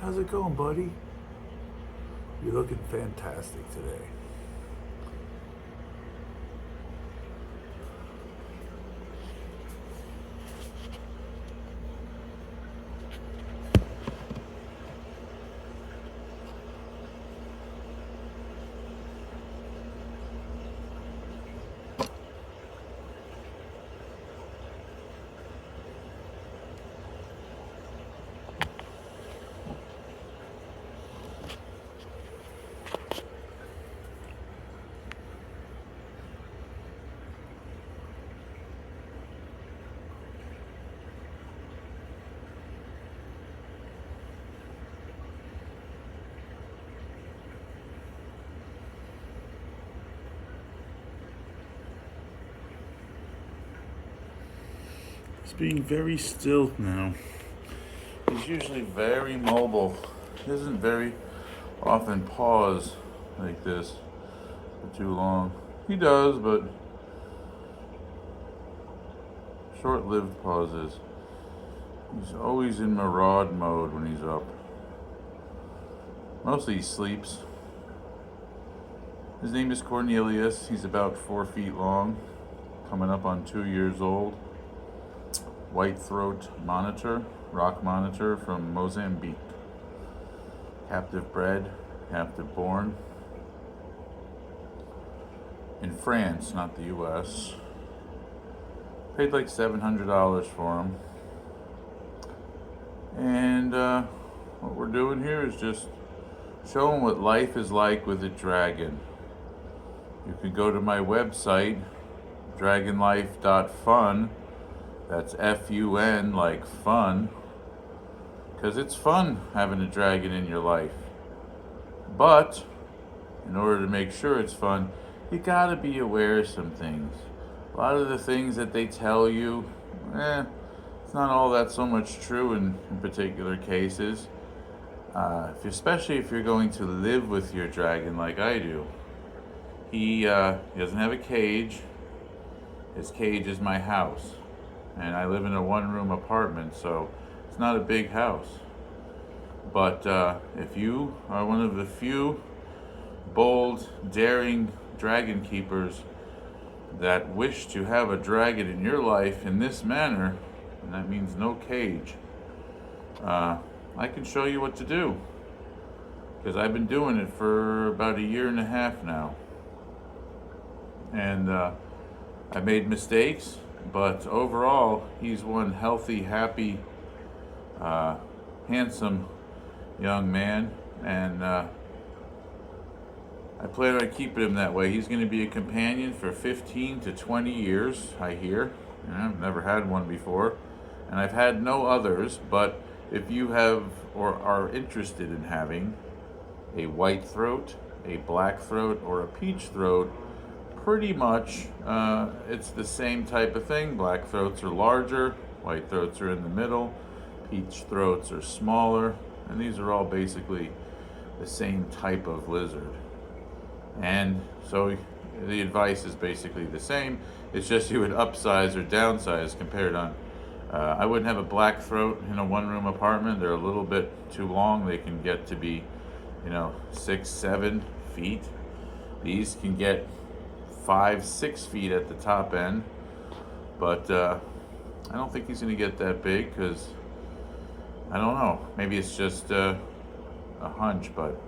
How's it going, buddy? You're looking fantastic today. He's being very still now. He's usually very mobile. He doesn't very often pause like this for too long. He does, but short-lived pauses. He's always in maraude mode when he's up. Mostly he sleeps. His name is Cornelius. He's about 4 feet long, coming up on 2 years old. White throat monitor, rock monitor from Mozambique. Captive bred, captive born. In France, not the US. Paid like $700 for him. And what we're doing here is just showing what life is like with a dragon. You can go to my website, dragonlife.fun. That's F-U-N, like fun. Because it's fun having a dragon in your life. But, in order to make sure it's fun, you gotta be aware of some things. A lot of the things that they tell you, it's not all that so much true in particular cases. Especially if you're going to live with your dragon like I do. He doesn't have a cage. His cage is my house. And I live in a one-room apartment, so it's not a big house. But if you are one of the few bold, daring dragon keepers that wish to have a dragon in your life in this manner, and that means no cage, I can show you what to do. Because I've been doing it for about 1.5 years now. And I made mistakes, but overall, he's one healthy, happy, handsome young man, and I plan on keeping him that way. He's going to be a companion for 15 to 20 years, I hear. I've never had one before, and I've had no others, but if you have or are interested in having a white throat, a black throat, or a peach throat, pretty much it's the same type of thing. Black throats are larger, white throats are in the middle, peach throats are smaller, and these are all basically the same type of lizard. And so the advice is basically the same. It's just you would upsize or downsize compared on. I wouldn't have a black throat in a one-room apartment. They're a little bit too long. They can get to be, 6, 7 feet. These can get 5, 6 feet at the top end, but I don't think he's going to get that big because I don't know. Maybe it's just a hunch, but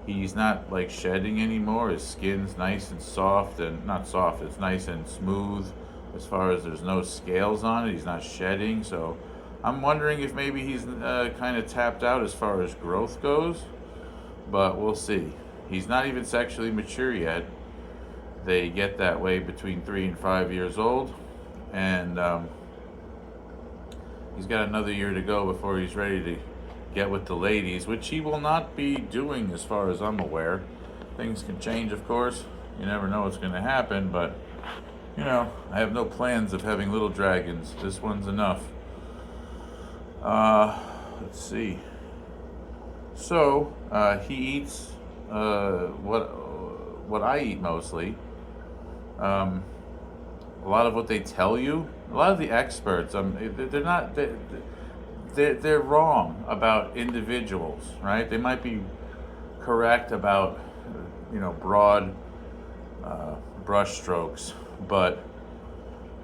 he's not like shedding anymore. His skin's nice and soft, and not soft. It's nice and smooth. As far as there's no scales on it, he's not shedding. So I'm wondering if maybe he's kind of tapped out as far as growth goes, but we'll see. He's not even sexually mature yet. They get that way between 3 and 5 years old, and he's got another year to go before he's ready to get with the ladies, which he will not be doing as far as I'm aware. Things can change, of course. You never know what's going to happen, but I have no plans of having little dragons. This one's enough. Let's see. So he eats what I eat mostly. A lot of what they tell you, a lot of the experts, they're not. they're wrong about individuals, right? They might be correct about broad brush strokes, but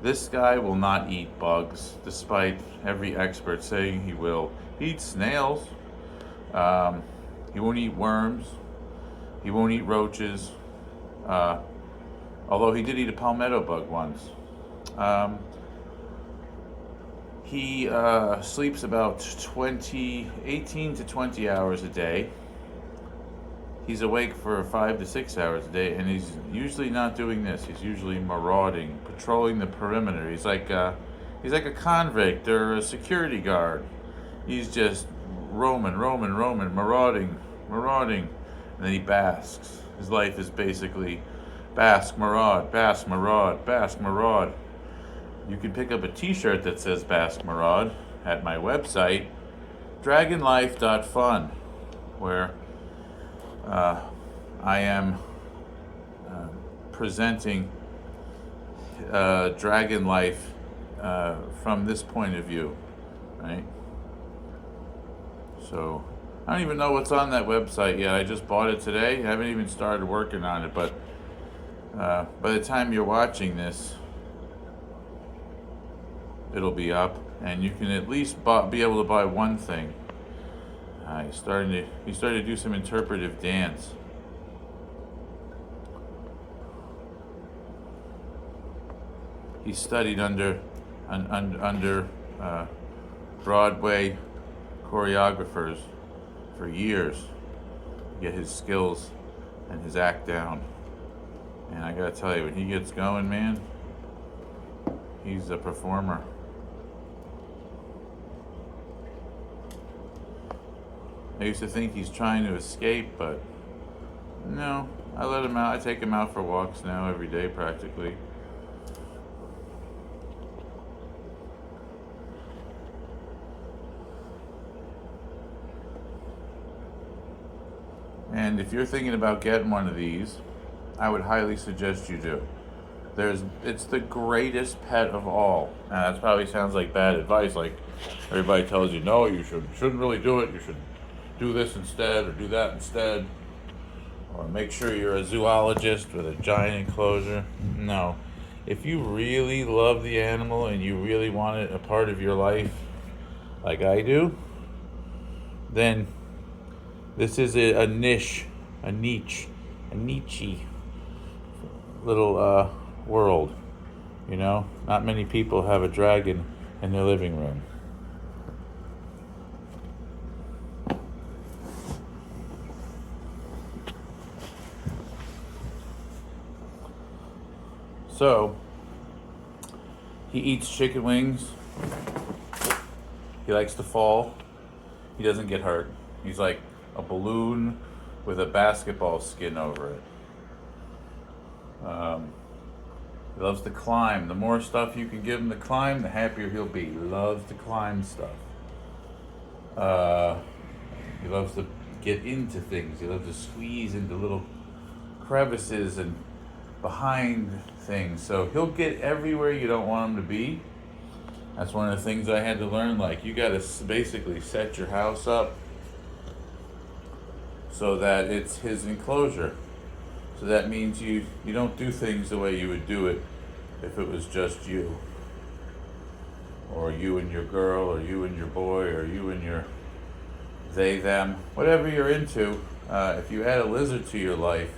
this guy will not eat bugs, despite every expert saying he will. He eats snails. He won't eat worms. He won't eat roaches. Uh, Although he did eat a palmetto bug once. He sleeps about 18 to 20 hours a day. He's awake for 5 to 6 hours a day, and he's usually not doing this. He's usually marauding, patrolling the perimeter. He's like a convict or a security guard. He's just roaming, marauding, and then he basks. His life is basically bask, maraud, bask, maraud, bask, maraud. You can pick up a t-shirt that says Bask Maraud at my website, Life.fun, where I am presenting Dragon Life from this point of view, right? So I don't even know what's on that website yet. I just bought it today. I haven't even started working on it, but by the time you're watching this, it'll be up, and you can at least be able to buy one thing. He started to do some interpretive dance. He studied under Broadway choreographers for years to get his skills and his act down. And I gotta tell you, when he gets going, man, he's a performer. I used to think he's trying to escape, but no, I let him out. I take him out for walks now every day practically. And if you're thinking about getting one of these, I would highly suggest you do. It's the greatest pet of all. Now that probably sounds like bad advice, like everybody tells you, no, you shouldn't really do it. You should do this instead or do that instead. Or make sure you're a zoologist with a giant enclosure. No. If you really love the animal and you really want it a part of your life, like I do, then this is a niche little world. Not many people have a dragon in their living room. So, he eats chicken wings. He likes to fall. He doesn't get hurt. He's like a balloon with a basketball skin over it. He loves to climb. The more stuff you can give him to climb, the happier he'll be. He loves to climb stuff. He loves to get into things. He loves to squeeze into little crevices and behind things. So he'll get everywhere you don't want him to be. That's one of the things I had to learn. Like, you got to basically set your house up so that it's his enclosure. So that means you don't do things the way you would do it if it was just you. Or you and your girl, or you and your boy, or you and your they, them. Whatever you're into, if you add a lizard to your life,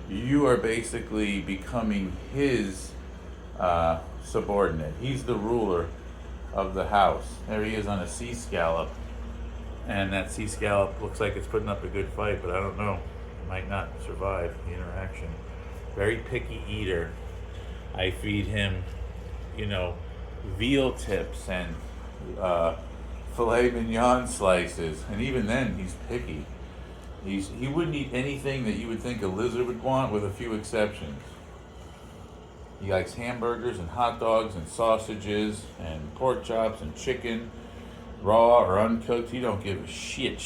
you are basically becoming his subordinate. He's the ruler of the house. There he is on a sea scallop. And that sea scallop looks like it's putting up a good fight, but I don't know. It might not survive the interaction. Very picky eater. I feed him, veal tips and filet mignon slices. And even then, he's picky. He wouldn't eat anything that you would think a lizard would want, with a few exceptions. He likes hamburgers and hot dogs and sausages and pork chops and chicken, raw or uncooked. He don't give a shit.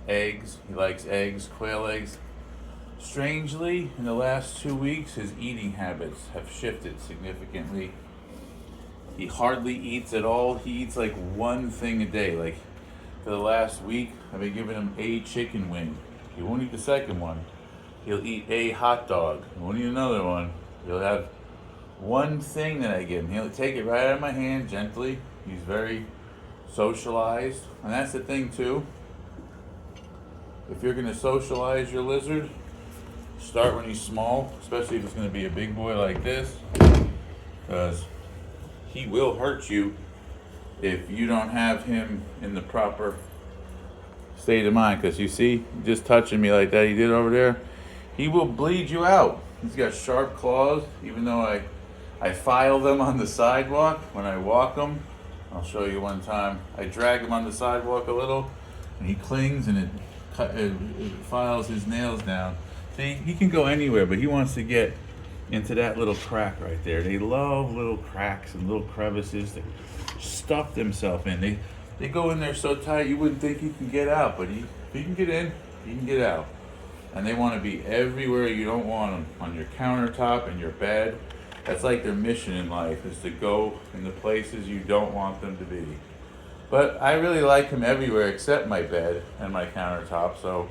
Eggs. He likes eggs, quail eggs. Strangely, in the last 2 weeks, his eating habits have shifted significantly. He hardly eats at all. He eats like one thing a day. Like for the last week, I've been giving him a chicken wing. He won't eat the second one. He'll eat a hot dog. He won't eat another one. He'll have one thing that I give him. He'll take it right out of my hand gently. He's very socialized. And that's the thing too. If you're going to socialize your lizard, start when he's small, especially if it's going to be a big boy like this, because he will hurt you if you don't have him in the proper state of mind. Because you see, just touching me like that he did over there, he will bleed you out. He's got sharp claws. Even though I file them on the sidewalk when I walk him, I'll show you one time. I drag him on the sidewalk a little, and he clings, and it files his nails down. See, he can go anywhere, but he wants to get into that little crack right there. They love little cracks and little crevices to stuff themselves in. They go in there so tight you wouldn't think he can get out, but if he can get in, he can get out. And they want to be everywhere you don't want them, on your countertop, in your bed. That's like their mission in life, is to go in the places you don't want them to be. But I really like him everywhere except my bed and my countertop, so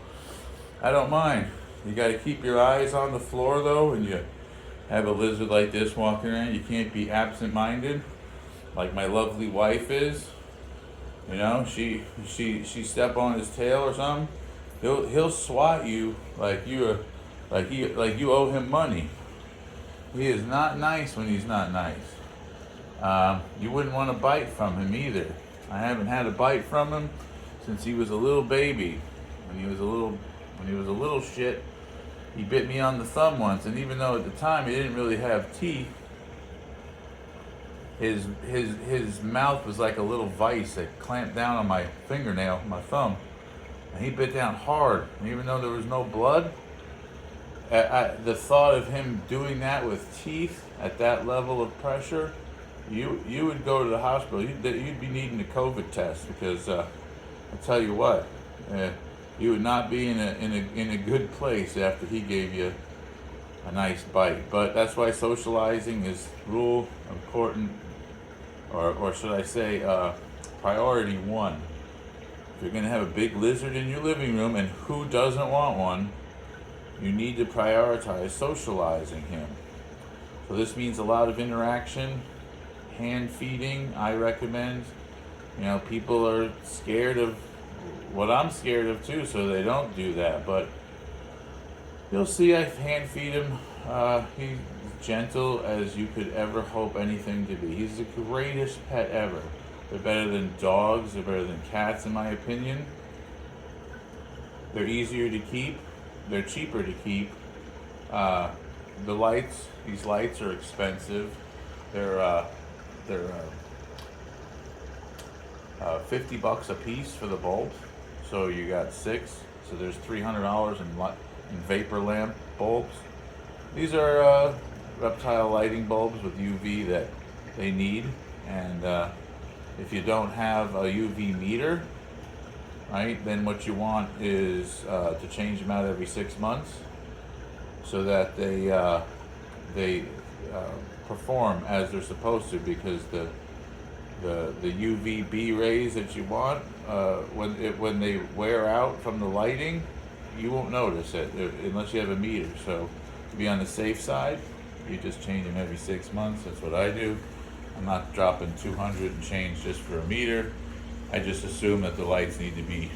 I don't mind. You got to keep your eyes on the floor though, when you have a lizard like this walking around. You can't be absent-minded, like my lovely wife is. You know, she step on his tail or something, he'll swat you like you owe him money. He is not nice when he's not nice. You wouldn't want to bite from him either. I haven't had a bite from him since he was a little baby. When he was a little shit, he bit me on the thumb once, and even though at the time he didn't really have teeth, his mouth was like a little vice that clamped down on my fingernail, my thumb, and he bit down hard. And even though there was no blood, the thought of him doing that with teeth at that level of pressure, you would go to the hospital. You'd be needing a COVID test, because I tell you what, you would not be in a good place after he gave you a nice bite. But that's why socializing is rule important, or should I say, priority one. If you're going to have a big lizard in your living room, and who doesn't want one, you need to prioritize socializing him. So this means a lot of interaction, hand feeding. I recommend. You know, people are scared of what I'm scared of too, so they don't do that. But you'll see, I hand feed him. He's gentle as you could ever hope anything to be. He's the greatest pet ever. They're better than dogs. They're better than cats, in my opinion. They're easier to keep. They're cheaper to keep. These lights are expensive. They're $50 a piece for the bulbs. So you got 6. So there's $300 in vapor lamp bulbs. These are reptile lighting bulbs with UV that they need. And if you don't have a UV meter, right, then what you want is to change them out every 6 months, so that they perform as they're supposed to, because the UVB rays that you want, when they wear out from the lighting, you won't notice it unless you have a meter. So to be on the safe side, you just change them every 6 months. That's what I do. I'm not dropping 200 and change just for a meter. I just assume that the lights need to be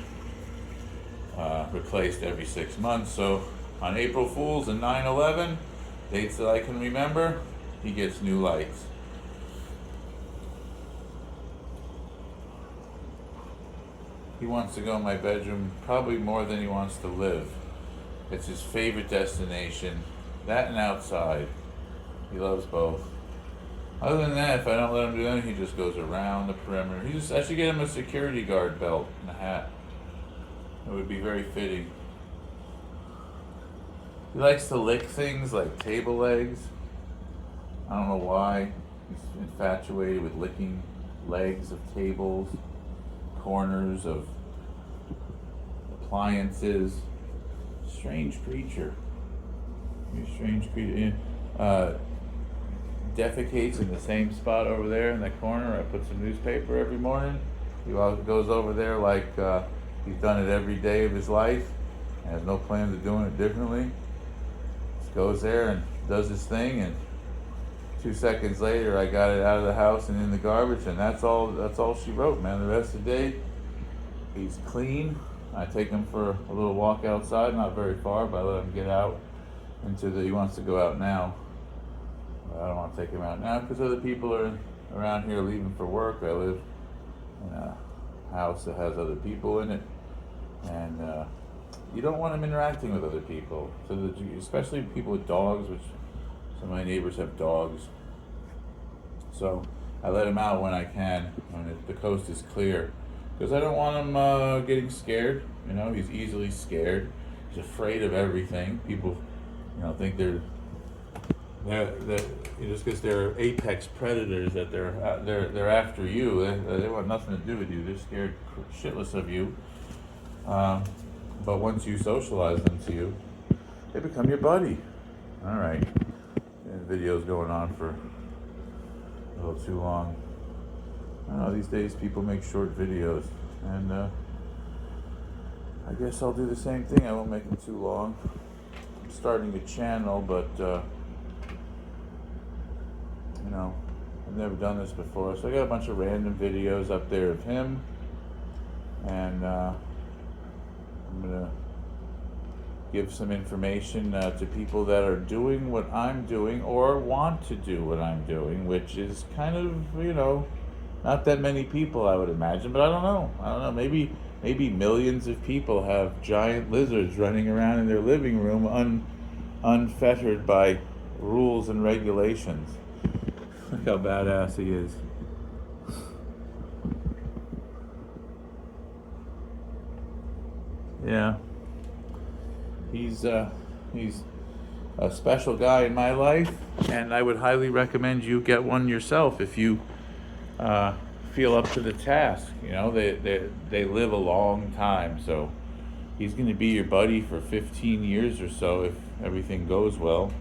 replaced every 6 months. So on April Fools and 9/11, dates that I can remember, he gets new lights. He wants to go in my bedroom probably more than he wants to live. It's his favorite destination, that and outside. He loves both. Other than that, if I don't let him do anything, he just goes around the perimeter. I should get him a security guard belt and a hat. It would be very fitting. He likes to lick things like table legs. I don't know why. He's infatuated with licking legs of tables, corners of appliances. Strange creature. He's a strange creature. defecates in the same spot over there in the corner. I put some newspaper every morning. He always goes over there like he's done it every day of his life and has no plans of doing it differently. Just goes there and does his thing, and 2 seconds later I got it out of the house and in the garbage, and that's all she wrote, man. The rest of the day he's clean. I take him for a little walk outside, not very far, but I let him get out he wants to go out now. I don't want to take him out now because other people are around here leaving for work. I live in a house that has other people in it, and you don't want them interacting with other people. So especially people with dogs, which some of my neighbors have dogs. So I let him out when I can, when the coast is clear, because I don't want him getting scared. You know, he's easily scared. He's afraid of everything. People, think they're just because they're apex predators, that they're after you. They want nothing to do with you. They're scared shitless of you. But once you socialize them to you, they become your buddy. All right, the video's going on for a little too long. I don't know, these days people make short videos, and I guess I'll do the same thing. I won't make them too long. I'm starting a channel, but I've never done this before, so I got a bunch of random videos up there of him, and I'm gonna give some information to people that are doing what I'm doing or want to do what I'm doing, which is kind of, not that many people, I would imagine, but I don't know. Maybe millions of people have giant lizards running around in their living room unfettered by rules and regulations. Look how badass he is. Yeah. He's a special guy in my life, and I would highly recommend you get one yourself if you feel up to the task. They live a long time, so he's going to be your buddy for 15 years or so if everything goes well.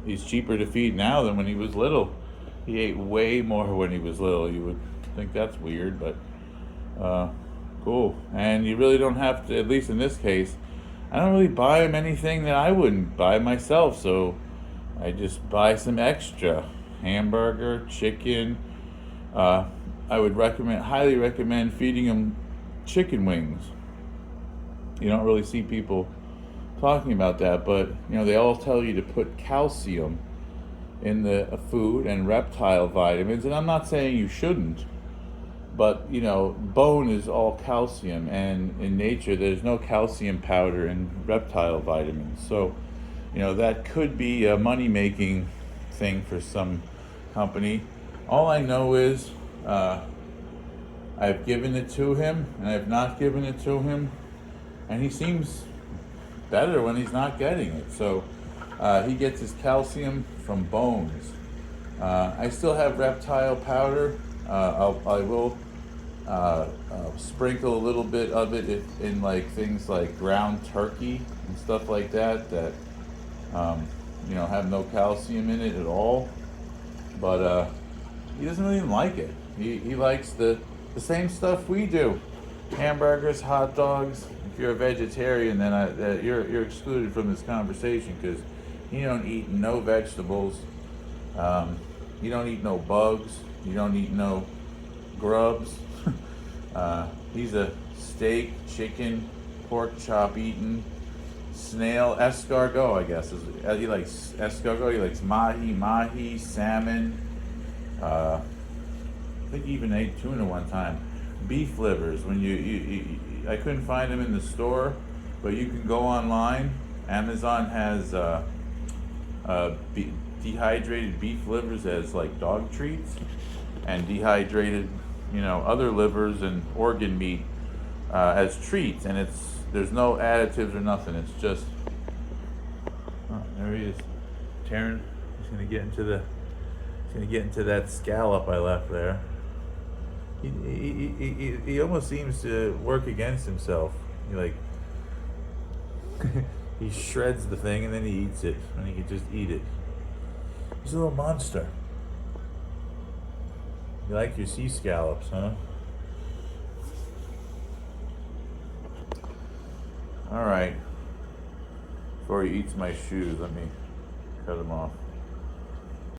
He's cheaper to feed now than when he was little. He ate way more when he was little. You would think that's weird, but cool. And you really don't have to, at least in this case, I don't really buy him anything that I wouldn't buy myself, so I just buy some extra. Hamburger, chicken. I would highly recommend feeding him chicken wings. You don't really see people talking about that, but they all tell you to put calcium in the food and reptile vitamins, and I'm not saying you shouldn't, but bone is all calcium, and in nature there's no calcium powder in reptile vitamins, so that could be a money-making thing for some company. All I know is I've given it to him and I've not given it to him, and he seems better when he's not getting it. So he gets his calcium from bones. I still have reptile powder. I will sprinkle a little bit of it in like things like ground turkey and stuff like that have no calcium in it at all. But he doesn't really like it. He likes the same stuff we do: hamburgers, hot dogs. If you're a vegetarian, then you're excluded from this conversation, because you don't eat no vegetables, you don't eat no bugs, you don't eat no grubs. He's a steak, chicken, pork chop eating, snail, escargot, I guess. He likes escargot, he likes mahi, salmon. I think he even ate tuna one time. Beef livers. When I couldn't find them in the store, but you can go online. Amazon has dehydrated beef livers as like dog treats, and dehydrated, other livers and organ meat as treats, and there's no additives or nothing. It's just, there he is, tearing. He's gonna get into that scallop I left there. He almost seems to work against himself. He shreds the thing and then he eats it, and he can just eat it. He's a little monster. You like your sea scallops, huh? All right. Before he eats my shoes, let me cut them off.